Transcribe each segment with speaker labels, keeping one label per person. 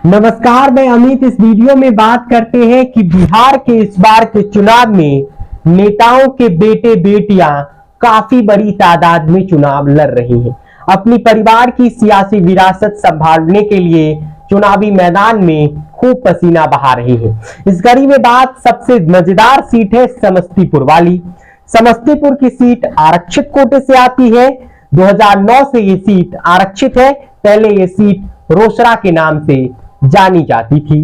Speaker 1: नमस्कार, मैं अमित। इस वीडियो में बात करते हैं कि बिहार के इस बार के चुनाव में नेताओं के बेटे बेटियां काफी बड़ी तादाद में चुनाव लड़ रही हैं। अपनी परिवार की सियासी विरासत संभालने के लिए चुनावी मैदान में खूब पसीना बहा रही हैं। इस कड़ी में बात सबसे मजेदार सीट है समस्तीपुर वाली। समस्तीपुर की सीट आरक्षित कोटे से आती है। 2009 से ये सीट आरक्षित है। पहले ये सीट रोसड़ा के नाम से जानी जाती थी।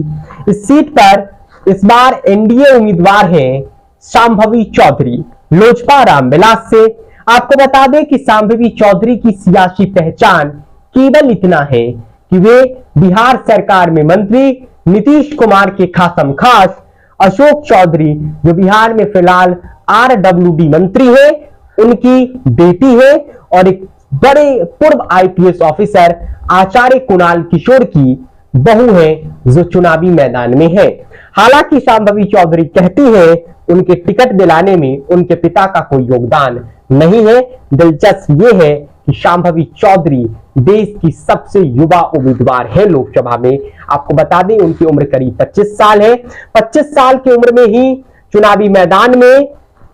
Speaker 1: इस सीट पर इस बार एनडीए उम्मीदवार हैं शांभवी चौधरी लोजपा रामविलास से। आपको बता दें कि शांभवी चौधरी की सियासी पहचान केवल इतना है कि वे बिहार सरकार में मंत्री नीतीश कुमार के खासम खास अशोक चौधरी, जो बिहार में फिलहाल आरडब्ल्यूडी मंत्री है, उनकी बेटी है और एक बड़े पूर्व आईपीएस ऑफिसर आचार्य कुणाल किशोर की बहू है, जो चुनावी मैदान में है। हालांकि शांभवी चौधरी कहती है उनके टिकट दिलाने में उनके पिता का कोई योगदान नहीं है। दिलचस्प ये है कि शांभवी चौधरी देश की सबसे युवा उम्मीदवार है लोकसभा में। आपको बता दें उनकी उम्र करीब 25 साल है। 25 साल की उम्र में ही चुनावी मैदान में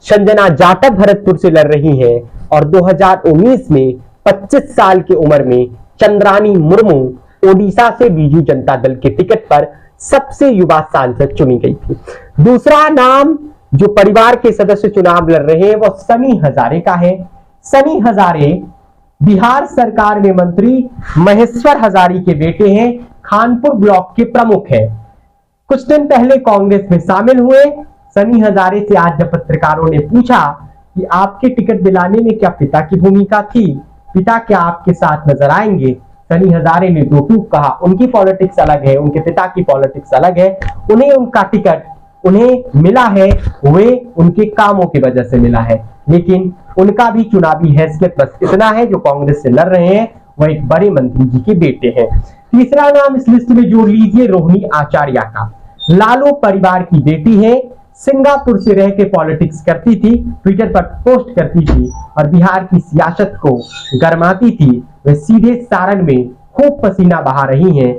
Speaker 1: संजना जाटव भरतपुर से लड़ रही है और 2019 में 25 साल की उम्र में चंद्रानी मुर्मू ओडिशा से बीजू जनता दल के टिकट पर सबसे युवा सांसद चुनी गई थी। दूसरा नाम जो परिवार के सदस्य चुनाव लड़ रहे हैं वो सनी हजारे का है। सनी हजारे बिहार सरकार में मंत्री महेश्वर हजारी के बेटे हैं, खानपुर ब्लॉक के प्रमुख हैं। कुछ दिन पहले कांग्रेस में शामिल हुए। सनी हजारे से आज जब पत्रकारों ने पूछा कि आपके टिकट दिलाने में क्या पिता की भूमिका थी, पिता क्या आपके साथ नजर आएंगे, सनी हजारे ने दो टूक कहा। उनकी पॉलिटिक्स अलग है, उनके पिता की पॉलिटिक्स अलग है। उन्हें उनका टिकट उन्हें मिला है, वे उनके कामों की वजह से मिला है, लेकिन उनका भी चुनावी हैसियत बस इतना है जो कांग्रेस से लड़ रहे हैं, वह एक बड़े मंत्री जी के बेटे हैं। तीसरा नाम इस लिस्ट में जोड़ लीजिए रोहिणी आचार्य का। लालू परिवार की बेटी है, सिंगापुर से रह के पॉलिटिक्स करती थी, ट्विटर पर पोस्ट करती थी और बिहार की सियासत को गरमाती थी। वे सीधे सारण में खूब पसीना बहा रही हैं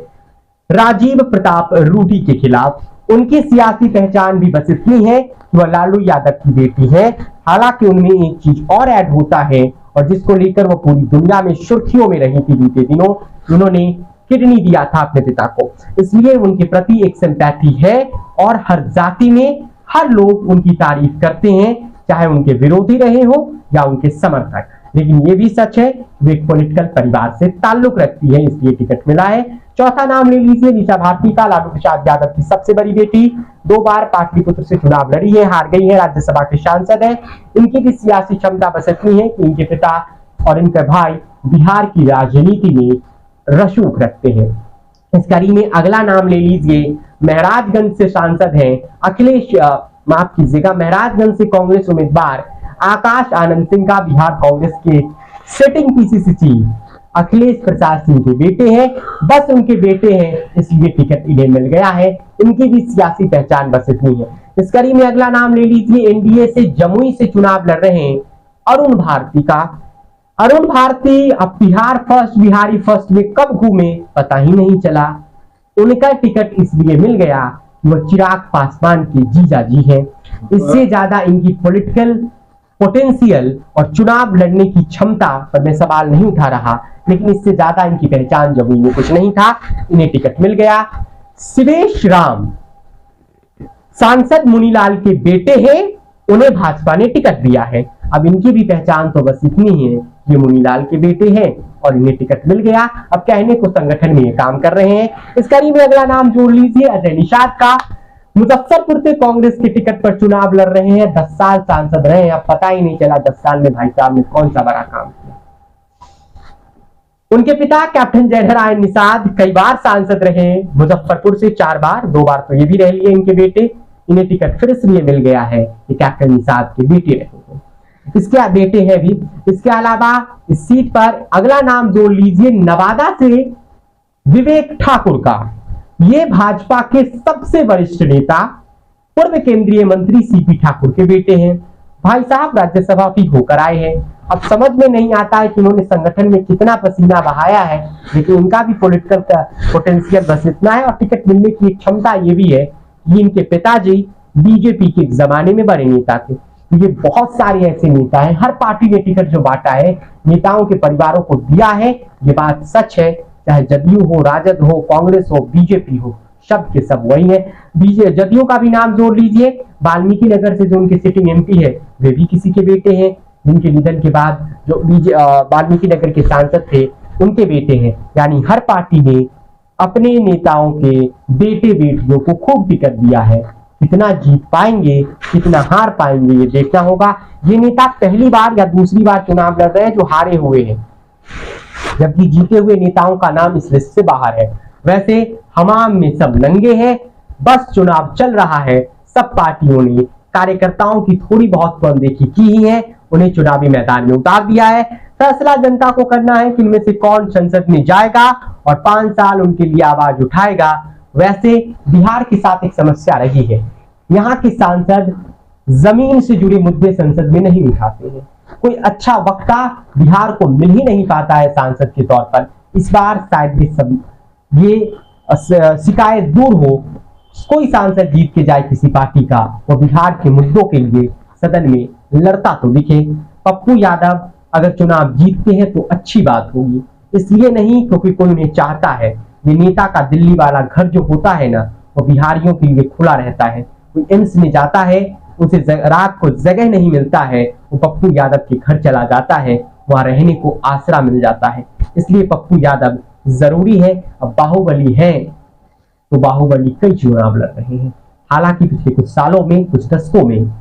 Speaker 1: राजीव प्रताप रूडी के खिलाफ। उनकी सियासी पहचान भी बस इतनी है कि वह लालू यादव की बेटी है। हालांकि उनमें एक चीज और ऐड होता है और जिसको लेकर वो पूरी दुनिया में सुर्खियों में रही थी बीते दिनों। उन्होंने किडनी दिया था अपने पिता को, इसलिए उनके प्रति एक सिंपैथी है और हर जाति में हर लोग उनकी तारीफ करते हैं, चाहे उनके विरोधी रहे हो या उनके समर्थक। लेकिन ये भी सच है वे एक पॉलिटिकल परिवार से ताल्लुक रखती है, इसलिए टिकट मिला है। चौथा नाम ले लीजिए निशा भारती का। लालू प्रसाद यादव की सबसे बड़ी बेटी, 2 बार पाटलिपुत्र से चुनाव लड़ी है, हार गई है, राज्यसभा के सांसद है। इनकी भी सियासी क्षमता बस इतनी है कि इनके पिता और इनके भाई बिहार की राजनीति में रसूख रखते हैं। इस कड़ी में अगला नाम ले लीजिए, महराजगंज से सांसद हैं अखिलेश, माफ कीजिएगा, महराजगंज से कांग्रेस उम्मीदवार आकाश आनंद सिंह का। बिहार कांग्रेस के sitting PCC chief Akhilesh Prasad Singh के बेटे हैं। बस उनके बेटे हैं इसलिए टिकट इन्हें मिल गया है। इनकी भी सियासी पहचान बस इतनी है। इस कड़ी में अगला नाम ले लीजिए, एनडीए से जमुई से चुनाव लड़ रहे हैं अरुण भारती का। अरुण भारती अब बिहार फर्स्ट, बिहारी फर्स्ट में कब घूमे पता ही नहीं चला। उनका टिकट इसलिए मिल गया कि वह चिराग पासवान के जीजाजी हैं। इससे ज्यादा इनकी पॉलिटिकल पोटेंशियल और चुनाव लड़ने की क्षमता पर मैं सवाल नहीं उठा रहा, लेकिन इससे ज्यादा इनकी पहचान जमुई में कुछ नहीं था, इन्हें टिकट मिल गया। शिवेश राम सांसद मुनीलाल के बेटे हैं, उन्हें भाजपा ने टिकट दिया है। अब इनकी भी पहचान तो बस इतनी है, ये मुनीलाल के बेटे हैं और इन्हें टिकट मिल गया। अब कहने को संगठन में ये काम कर रहे हैं। इस कड़ी में अगला नाम जोड़ लीजिए अजय निषाद का। मुजफ्फरपुर से कांग्रेस के टिकट पर चुनाव लड़ रहे हैं, 10 साल सांसद रहे हैं। अब पता ही नहीं चला 10 साल में भाई साहब ने कौन सा बड़ा काम किया। उनके पिता कैप्टन जयधराय निषाद कई बार सांसद रहे, मुजफ्फरपुर से 4 बार, 2 बार तो ये भी रह लिए इनके बेटे। इन्हें टिकट फिर इसलिए मिल गया है कि कैप्टन निषाद के बेटे रहे हैं, इसके बेटे हैं भी। इसके अलावा इस सीट पर अगला नाम जोड़ लीजिए नवादा से विवेक ठाकुर का। ये भाजपा के सबसे वरिष्ठ नेता पूर्व केंद्रीय मंत्री सीपी ठाकुर के बेटे हैं। भाई साहब राज्यसभा भी होकर आए हैं। अब समझ में नहीं आता है कि उन्होंने संगठन में कितना पसीना बहाया है, लेकिन इनका भी पॉलिटिकल पोटेंशियल बस इतना है और टिकट मिलने की एक क्षमता ये भी है कि इनके पिताजी बीजेपी के जमाने में बड़े नेता थे। तो ये बहुत सारे ऐसे नेता हैं, हर पार्टी ने टिकट जो बांटा है नेताओं के परिवारों को दिया है, ये बात सच है। चाहे जदयू हो, राजद हो, कांग्रेस हो, बीजेपी हो, सब के सब वही है। जदयू का भी नाम जोड़ लीजिए, वाल्मीकि नगर से जो उनके सिटिंग एमपी है वे भी किसी के बेटे हैं, जिनके निधन के बाद जो वाल्मीकि नगर के सांसद थे उनके बेटे हैं। यानी हर पार्टी ने अपने नेताओं के बेटे बेटियों को खूब टिकट दिया है। कितना जीत पाएंगे, कितना हार पाएंगे, ये देखना होगा। ये नेता पहली बार या दूसरी बार चुनाव लड़ रहे हैं जो हारे हुए हैं, जबकि जीते हुए नेताओं का नाम इस लिस्ट से बाहर है। वैसे हमाम में सब नंगे हैं, बस चुनाव चल रहा है। सब पार्टियों ने कार्यकर्ताओं की थोड़ी बहुत अनदेखी की ही है, उन्हें चुनावी मैदान में उतार दिया है। फैसला जनता को करना है कि इनमें से कौन संसद में जाएगा और 5 साल उनके लिए आवाज उठाएगा। वैसे बिहार के साथ एक समस्या रही है, यहाँ के सांसद जमीन से जुड़े मुद्दे संसद में नहीं उठाते हैं। कोई अच्छा वक्ता बिहार को मिल ही नहीं पाता है सांसद के तौर पर। इस बार शायद ये शिकायत दूर हो, कोई सांसद जीत के जाए किसी पार्टी का, वो बिहार के मुद्दों के लिए सदन में लड़ता तो दिखे। पप्पू यादव अगर चुनाव जीतते हैं तो अच्छी बात होगी, इसलिए नहीं क्योंकि कोई उन्हें चाहता है। ये नेता का दिल्ली वाला घर जो होता है ना, वो बिहारियों के लिए खुला रहता है। कोई एम्स में जाता है, उसे रात को जगह नहीं मिलता है, वो पप्पू यादव के घर चला जाता है, वहां रहने को आसरा मिल जाता है। इसलिए पप्पू यादव जरूरी है। अब बाहुबली है तो बाहुबली कई चुनाव लड़ रहे हैं, हालांकि पिछले कुछ सालों में, कुछ दशकों में